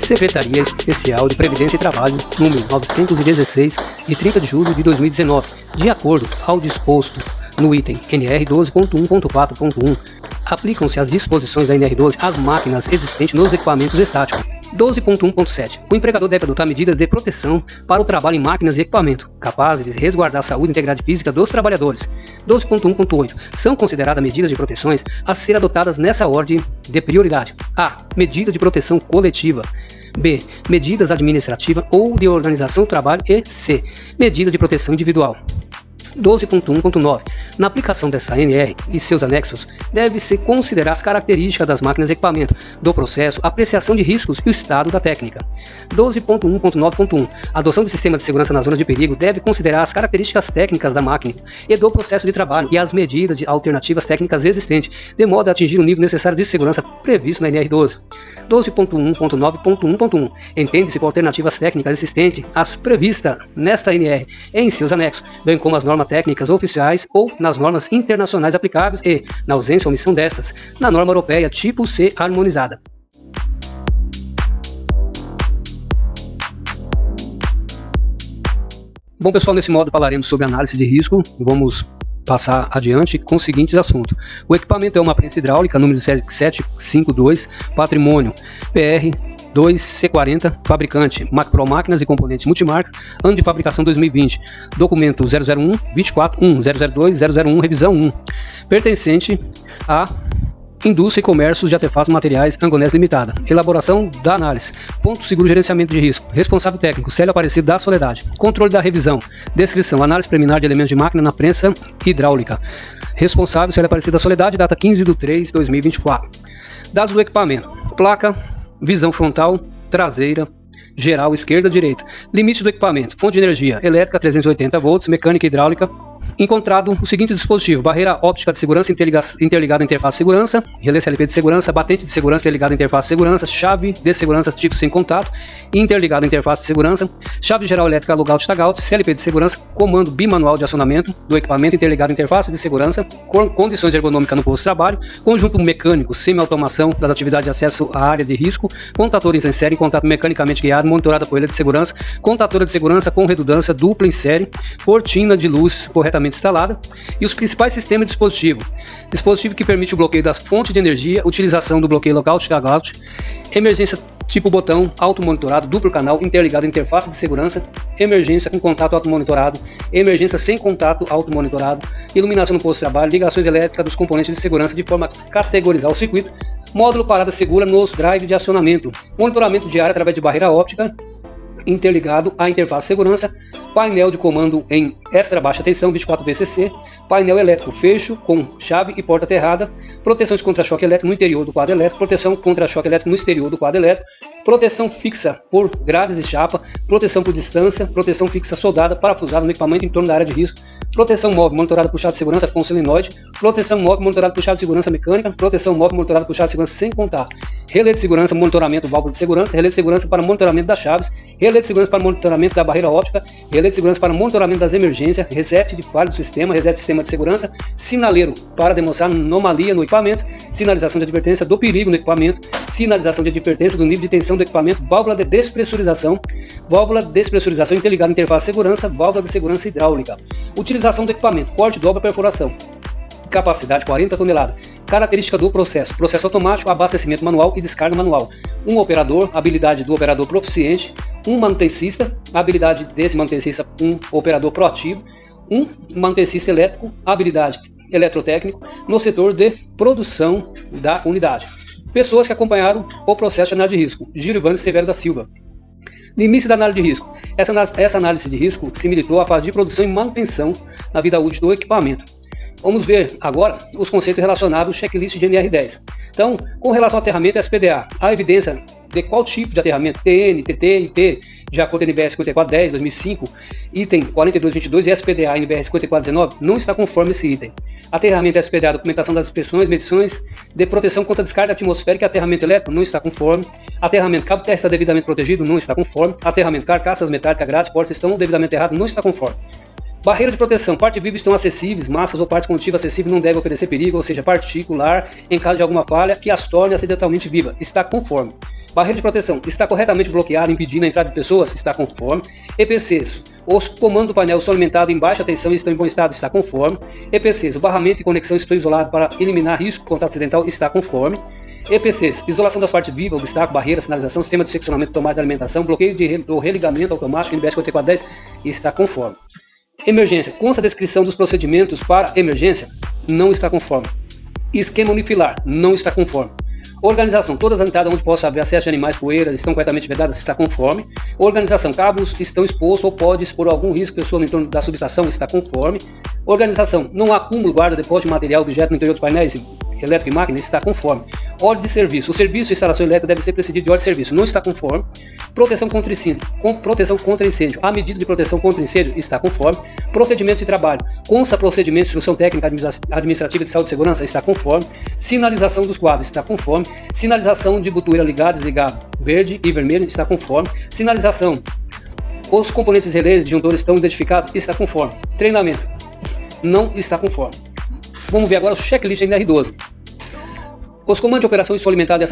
Secretaria Especial de Previdência e Trabalho, número 916, de 30 de julho de 2019, de acordo ao disposto no item NR 12.1.4.1, aplicam-se as disposições da NR 12 às máquinas existentes nos equipamentos estáticos. 12.1.7. O empregador deve adotar medidas de proteção para o trabalho em máquinas e equipamento, capazes de resguardar a saúde e integridade física dos trabalhadores. 12.1.8. São consideradas medidas de proteções a ser adotadas nessa ordem de prioridade. A. Medida de proteção coletiva. B. Medidas administrativas ou de organização do trabalho. E C. Medida de proteção individual. 12.1.9. Na aplicação dessa NR e seus anexos, deve-se considerar as características das máquinas e equipamento, do processo, apreciação de riscos e o estado da técnica. 12.1.9.1. A adoção de sistema de segurança na zona de perigo deve considerar as características técnicas da máquina e do processo de trabalho e as medidas de alternativas técnicas existentes, de modo a atingir o nível necessário de segurança previsto na NR 12. 12.1.9.1.1. Entende-se por alternativas técnicas existentes as previstas nesta NR e em seus anexos, bem como as normas técnicas oficiais ou nas normas internacionais aplicáveis e, na ausência ou omissão destas, na norma europeia tipo C harmonizada. Bom, pessoal, nesse modo falaremos sobre análise de risco. Vamos passar adiante com os seguintes assuntos. O equipamento é uma prensa hidráulica, número 752, patrimônio PR 2C40, fabricante Macpro Máquinas e Componentes Multimarcas, ano de fabricação 2020, documento 001 24 1 002 001, revisão 1, pertencente à Indústria e Comércio de Artefatos Materiais Angonés Limitada. Elaboração da análise. Ponto seguro gerenciamento de risco. Responsável técnico Célio Aparecido da Soledade. Controle da revisão. Descrição. Análise preliminar de elementos de máquina na prensa hidráulica. Responsável Célio Aparecido da Soledade. Data 15/3/2024. Dados do equipamento. Placa. Visão frontal. Traseira. Geral. Esquerda. Direita. Limites do equipamento. Fonte de energia. Elétrica 380 volts. Mecânica hidráulica. Encontrado o seguinte dispositivo: barreira óptica de segurança interligada à interface de segurança, relé CLP de segurança, batente de segurança interligada à interface de segurança, chave de segurança tipo sem contato, interligada à interface de segurança, chave geral elétrica logout tagout, CLP de segurança, comando bimanual de acionamento do equipamento interligado à interface de segurança, condições ergonômicas no posto de trabalho, conjunto mecânico, semi-automação das atividades de acesso à área de risco, contatores em série, contato mecanicamente guiado, monitorada por relé de segurança, contadora de segurança com redundância dupla em série, cortina de luz corretamente instalada e os principais sistemas de dispositivo que permite o bloqueio das fontes de energia, utilização do bloqueio logout tagout, emergência tipo botão automonitorado, duplo canal interligado à interface de segurança, emergência com contato automonitorado, emergência sem contato automonitorado, iluminação no posto de trabalho, ligações elétricas dos componentes de segurança de forma a categorizar o circuito, módulo parada segura nos drives de acionamento, monitoramento diário através de barreira óptica interligado à interface de segurança, painel de comando em extra baixa tensão 24 VCC, painel elétrico fecho com chave e porta aterrada, proteções contra choque elétrico no interior do quadro elétrico, proteção contra choque elétrico no exterior do quadro elétrico, proteção fixa por grades e chapa, proteção por distância, proteção fixa soldada, parafusada no equipamento em torno da área de risco, proteção móvel monitorada por chave de segurança com solenoide, proteção móvel monitorada por chave de segurança mecânica, proteção móvel monitorada por chave de segurança sem contato, relé de segurança, monitoramento válvula de segurança, relé de segurança para monitoramento das chaves, relé de segurança para monitoramento da barreira óptica, relé de segurança para monitoramento das emergências, reset de falha do sistema, reset de sistema de segurança, sinaleiro para demonstrar anomalia no equipamento, sinalização de advertência do perigo no equipamento, sinalização de advertência do nível de tensão do equipamento, válvula de despressurização interligada à interface de segurança, válvula de segurança hidráulica. Utilização do equipamento: corte, dobra, perfuração. Capacidade 40 toneladas. Característica do processo: processo automático, abastecimento manual e descarga manual. Um operador, habilidade do operador proficiente. Um manutencista, habilidade desse manutencista, um operador proativo. Um manutencista elétrico, habilidade eletrotécnico no setor de produção da unidade. Pessoas que acompanharam o processo de análise de risco: Giro Ivane Severo da Silva. Limite da análise de risco: essa análise de risco se limitou à fase de produção e manutenção na vida útil do equipamento. Vamos ver agora os conceitos relacionados ao checklist de NR10. Então, com relação ao aterramento SPDA, a evidência de qual tipo de aterramento, TN, TT e T, de acordo com a NBR 5410, 2005, item 4222 e SPDA NBR 5419, não está conforme esse item. Aterramento SPDA, documentação das inspeções, medições de proteção contra descarga atmosférica e aterramento elétrico, não está conforme. Aterramento cabo testa devidamente protegido, não está conforme. Aterramento carcaças metálicas grades, portas estão devidamente erradas, não está conforme. Barreira de proteção: parte viva estão acessíveis, massas ou partes condutivas acessíveis não devem oferecer perigo, ou seja, particular, em caso de alguma falha que as torne acidentalmente viva. Está conforme. Barreira de proteção está corretamente bloqueada, impedindo a entrada de pessoas, está conforme. EPCs, os comandos do painel são alimentados em baixa tensão e estão em bom estado, está conforme. EPCs, o barramento e conexão estão isolados para eliminar risco de contato acidental, está conforme. EPCs, isolação das partes vivas, obstáculo, barreira, sinalização, sistema de seccionamento, tomada de alimentação, bloqueio do religamento automático, NBS 5410, está conforme. Emergência, consta a descrição dos procedimentos para emergência, não está conforme. Esquema unifilar, não está conforme. Organização, todas as entradas onde possa haver acesso de animais, poeiras, estão corretamente vedadas, está conforme. Organização, cabos estão expostos ou pode expor algum risco pessoa no entorno da subestação, está conforme. Organização, não há acúmulo, guarda, depósito de material, objeto no interior dos painéis elétrico e máquina, está conforme. Ordem de serviço, o serviço de instalação elétrica deve ser precedido de ordem de serviço, não está conforme. Proteção contra incêndio, a medida de proteção contra incêndio está conforme. Procedimento de trabalho, consta procedimento de instrução técnica administrativa de saúde e segurança, está conforme. Sinalização dos quadros, está conforme. Sinalização de botoeira ligado, desligado, verde e vermelho, está conforme. Sinalização, os componentes relés e disjuntores estão identificados, está conforme. Treinamento, não está conforme. Vamos ver agora o checklist NR12. Os comandos de operação estão alimentados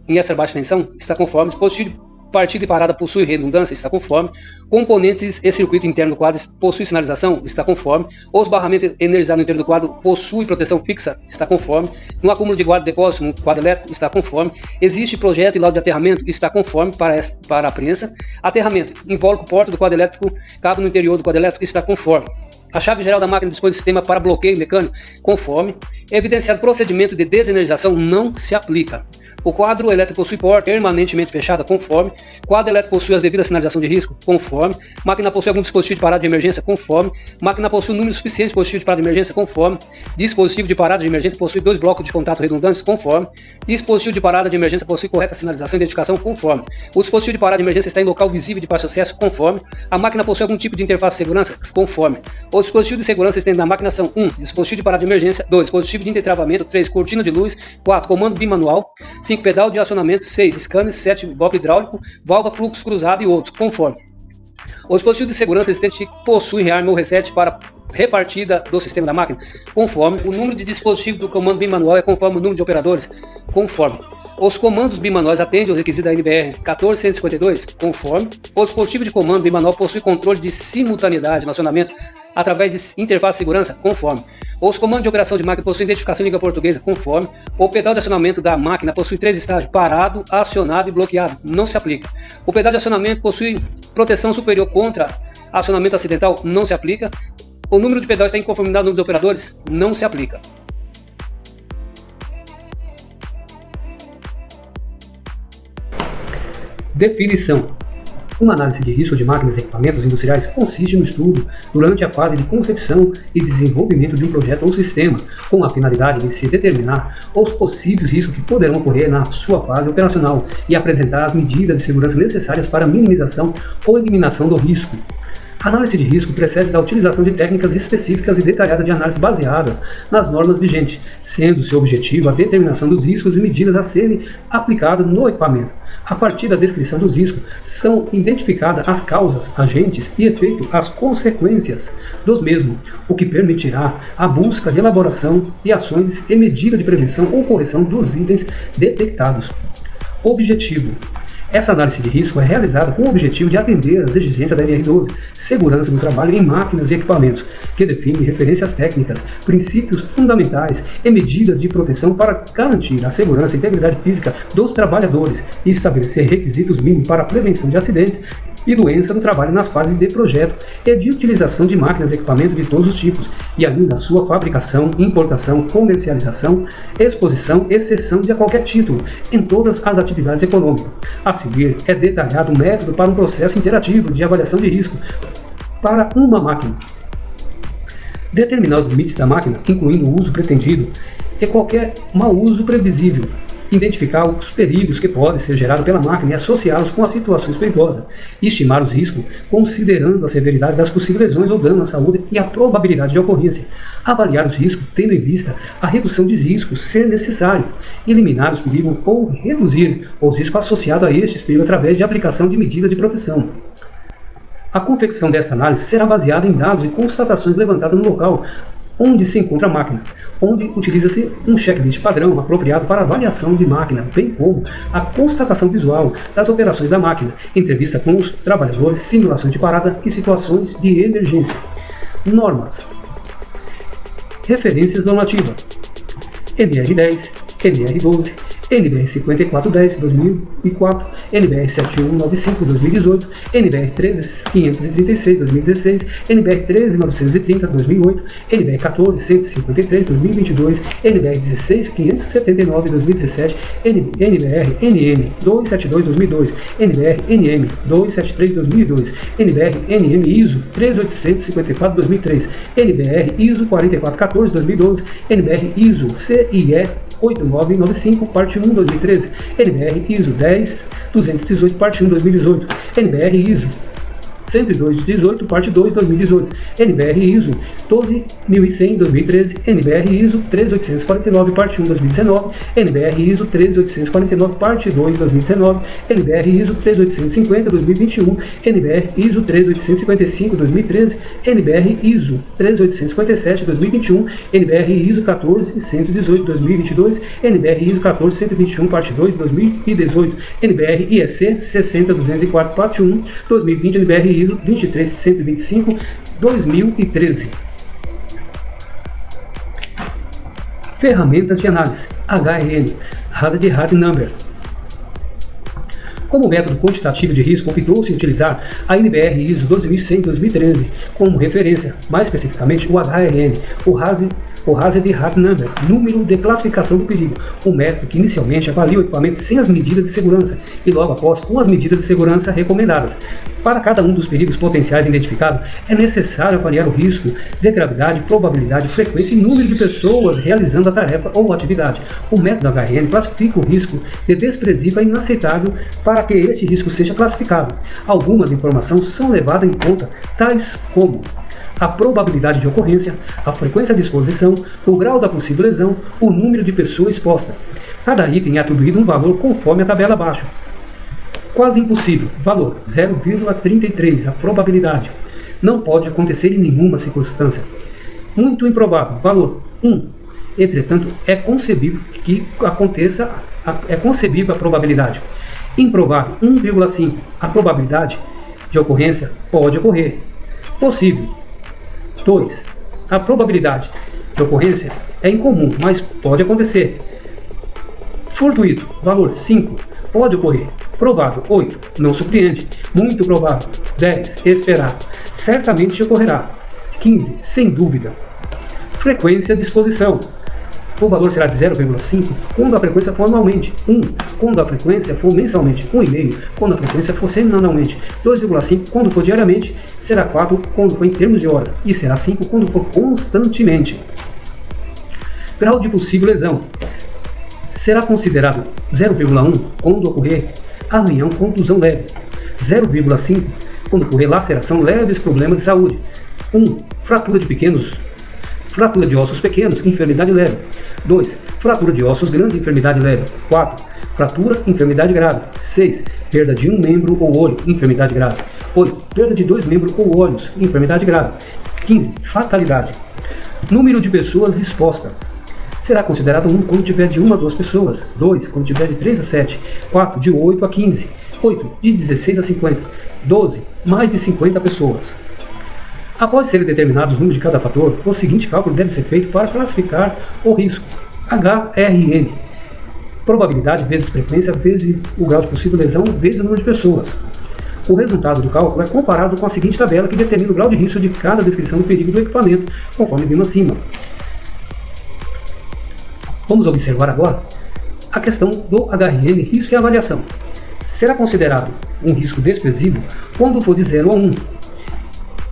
em extra baixa tensão, está conforme. Dispositivo de partida e parada possui redundância, está conforme. Componentes e circuito interno do quadro possui sinalização, está conforme. Os barramentos energizados no interior do quadro possui proteção fixa, está conforme. No acúmulo de guarda de depósito no quadro elétrico, está conforme. Existe projeto e laudo de aterramento, está conforme para a prensa. Aterramento, invólucro porta do quadro elétrico, cabo no interior do quadro elétrico, está conforme. A chave geral da máquina dispõe de sistema para bloqueio mecânico, conforme. Evidenciado procedimento de desenergização, não se aplica. O quadro elétrico possui porta permanentemente fechada, conforme. Quadro elétrico possui as devidas sinalização de risco, conforme. Máquina possui algum dispositivo de parada de emergência, conforme. Máquina possui um número suficiente de dispositivos de parada de emergência, conforme. Dispositivo de parada de emergência possui 2 blocos de contato redundantes, conforme. Dispositivo de parada de emergência possui correta sinalização e identificação, conforme. O dispositivo de parada de emergência está em local visível de fácil acesso, conforme. A máquina possui algum tipo de interface de segurança, conforme. Os dispositivos de segurança existentes na máquina são 1. Dispositivo de parada de emergência, 2. Dispositivo de entretravamento, 3. Cortina de luz, 4. Comando bimanual, 5. Pedal de acionamento, 6. Scanner, 7. Bloco hidráulico, válvula, fluxo cruzado e outros, conforme. O dispositivo de segurança existente possui rearme ou reset para repartida do sistema da máquina, conforme. O número de dispositivo do comando bimanual é conforme o número de operadores, conforme. Os comandos bimanuais atendem aos requisitos da NBR 14152, conforme. O dispositivo de comando bimanual possui controle de simultaneidade no acionamento através de interface de segurança, conforme. Os comandos de operação de máquina possuem identificação em língua portuguesa, conforme. O pedal de acionamento da máquina possui 3 estágios: parado, acionado e bloqueado, não se aplica. O pedal de acionamento possui proteção superior contra acionamento acidental, não se aplica. O número de pedais está em conformidade com o número de operadores, não se aplica. Definição. Uma análise de risco de máquinas e equipamentos industriais consiste no estudo, durante a fase de concepção e desenvolvimento de um projeto ou sistema, com a finalidade de se determinar os possíveis riscos que poderão ocorrer na sua fase operacional e apresentar as medidas de segurança necessárias para a minimização ou eliminação do risco. A análise de risco precede da utilização de técnicas específicas e detalhadas de análise baseadas nas normas vigentes, sendo seu objetivo a determinação dos riscos e medidas a serem aplicadas no equipamento. A partir da descrição dos riscos, são identificadas as causas, agentes e efeito as consequências dos mesmos, o que permitirá a busca de elaboração de ações e medidas de prevenção ou correção dos itens detectados. Objetivo. Essa análise de risco é realizada com o objetivo de atender às exigências da NR12, segurança no trabalho em máquinas e equipamentos, que define referências técnicas, princípios fundamentais e medidas de proteção para garantir a segurança e integridade física dos trabalhadores e estabelecer requisitos mínimos para a prevenção de acidentes e doença no trabalho nas fases de projeto e de utilização de máquinas e equipamentos de todos os tipos, e ainda a sua fabricação, importação, comercialização, exposição e cessão de qualquer título, em todas as atividades econômicas. A seguir, é detalhado o método para um processo interativo de avaliação de risco para uma máquina. Determinar os limites da máquina, incluindo o uso pretendido e qualquer mau uso previsível. Identificar os perigos que podem ser gerados pela máquina e associá-los com as situações perigosas. Estimar os riscos, considerando a severidade das possíveis lesões ou danos à saúde e a probabilidade de ocorrência. Avaliar os riscos, tendo em vista a redução de riscos, se necessário. Eliminar os perigos ou reduzir os riscos associados a estes perigos através de aplicação de medidas de proteção. A confecção desta análise será baseada em dados e constatações levantadas no local, onde se encontra a máquina, onde utiliza-se um checklist padrão apropriado para avaliação de máquina, bem como a constatação visual das operações da máquina, entrevista com os trabalhadores, simulações de parada e situações de emergência. Normas. Referências normativas. NR10, NR12, NBR 5410/2004, NBR 7195/2018, NBR 13536/2016, NBR 13930/2008, NBR 14153/2022, NBR 16579/2017, NBR NM 272/2002, NBR NM 273/2002, NBR NM ISO 13854/2003, NBR ISO 4414/2012, NBR ISO CIE 8995, parte 1, 2013, NBR ISO 10218, parte 1, 2018, NBR ISO 10218, parte 2, 2018, NBR ISO 12100, 2013, NBR ISO 13849, parte 1, 2019, NBR ISO 13849, parte 2, 2019, NBR ISO 13850, 2021, NBR ISO 13855, 2013, NBR ISO 13857, 2021, NBR ISO 14118, 2022, NBR ISO 14121, parte 2, 2018, NBR IEC 60204, parte 1, 2020, NBR ISO 23125, 2013. Ferramentas de análise. HRN, Hazard Rate Number. Como método quantitativo de risco, optou-se utilizar a NBR ISO 12100-2013 como referência, mais especificamente o HRN, o Hazard Rate Number, número de classificação do perigo, um método que inicialmente avalia o equipamento sem as medidas de segurança e logo após com as medidas de segurança recomendadas. Para cada um dos perigos potenciais identificados, é necessário avaliar o risco de gravidade, probabilidade, frequência e número de pessoas realizando a tarefa ou atividade. O método HRN classifica o risco de desprezível e inaceitável para que este risco seja classificado. Algumas informações são levadas em conta, tais como a probabilidade de ocorrência, a frequência de exposição, o grau da possível lesão, o número de pessoas expostas. Cada item é atribuído um valor conforme a tabela abaixo. Quase impossível, valor 0,33, a probabilidade. Não pode acontecer em nenhuma circunstância. Muito improvável, valor 1. Entretanto, é concebível que aconteça, é concebível a probabilidade. Improvável, 1,5, a probabilidade de ocorrência pode ocorrer. Possível, 2. A probabilidade de ocorrência é incomum, mas pode acontecer. Fortuito, valor 5, pode ocorrer. Provável, 8, não surpreende. Muito provável, 10, esperado. Certamente ocorrerá. 15, sem dúvida. Frequência de exposição. O valor será de 0,5 quando a frequência for anualmente, 1 quando a frequência for mensalmente, 1,5 quando a frequência for semanalmente, 2,5 quando for diariamente, será 4 quando for em termos de hora e será 5 quando for constantemente. Grau de possível lesão. Será considerado 0,1 quando ocorrer arranhão, contusão leve, 0,5 quando ocorrer laceração, leves problemas de saúde, 1 fratura de ossos pequenos, enfermidade leve. 2. Fratura de ossos grandes, enfermidade leve. 4. Fratura, enfermidade grave. 6. Perda de um membro ou olho, enfermidade grave. 8. Perda de 2 membros ou olhos, enfermidade grave. 15. Fatalidade. Número de pessoas expostas. Será considerado 1 quando tiver de 1 a 2 pessoas. 2 quando tiver de 3 a 7. 4 de 8 a 15. 8 de 16 a 50. 12 mais de 50 pessoas. Após serem determinados os números de cada fator, o seguinte cálculo deve ser feito para classificar o risco. HRN. Probabilidade vezes frequência vezes o grau de possível lesão vezes o número de pessoas. O resultado do cálculo é comparado com a seguinte tabela que determina o grau de risco de cada descrição do perigo do equipamento, conforme vimos acima. Vamos observar agora a questão do HRN, risco e avaliação. Será considerado um risco desprezível quando for de 0 a 1.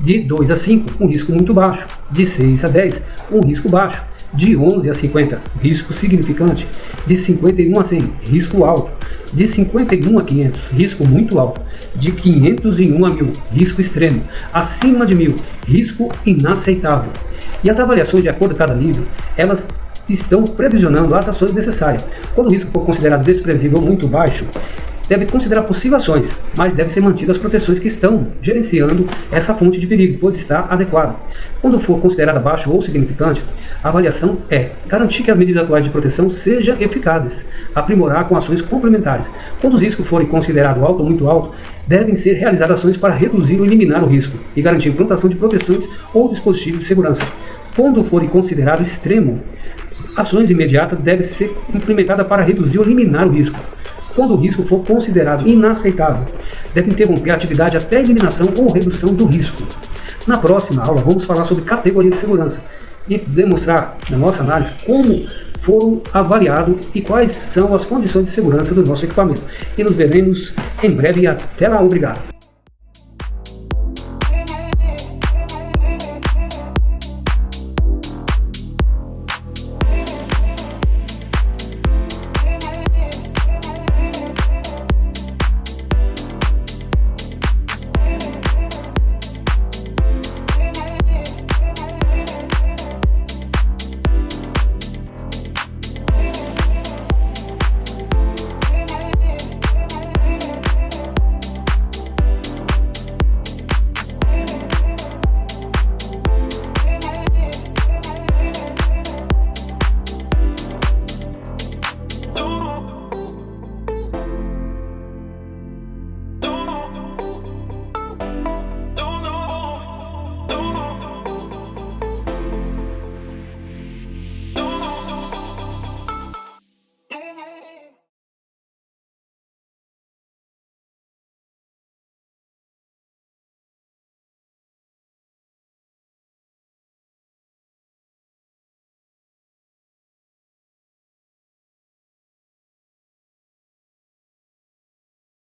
De 2 a 5, um risco muito baixo. De 6 a 10, um risco baixo. De 11 a 50, risco significante. De 51 a 100, risco alto. De 51 a 500, risco muito alto. De 501 a 1000, risco extremo. Acima de 1000, risco inaceitável. E as avaliações de acordo com cada nível, elas estão previsionando as ações necessárias. Quando o risco for considerado desprezível ou muito baixo, deve considerar possíveis ações, mas deve ser mantidas as proteções que estão gerenciando essa fonte de perigo, pois está adequada. Quando for considerada baixo ou significante, a avaliação é garantir que as medidas atuais de proteção sejam eficazes, aprimorar com ações complementares. Quando os riscos forem considerados alto ou muito alto, devem ser realizadas ações para reduzir ou eliminar o risco e garantir a implantação de proteções ou dispositivos de segurança. Quando forem considerado extremo, ações imediatas devem ser implementadas para reduzir ou eliminar o risco. Quando o risco for considerado inaceitável, deve interromper a atividade até a eliminação ou redução do risco. Na próxima aula, vamos falar sobre categoria de segurança e demonstrar, na nossa análise, como foram avaliados e quais são as condições de segurança do nosso equipamento. E nos veremos em breve e até lá. Obrigado.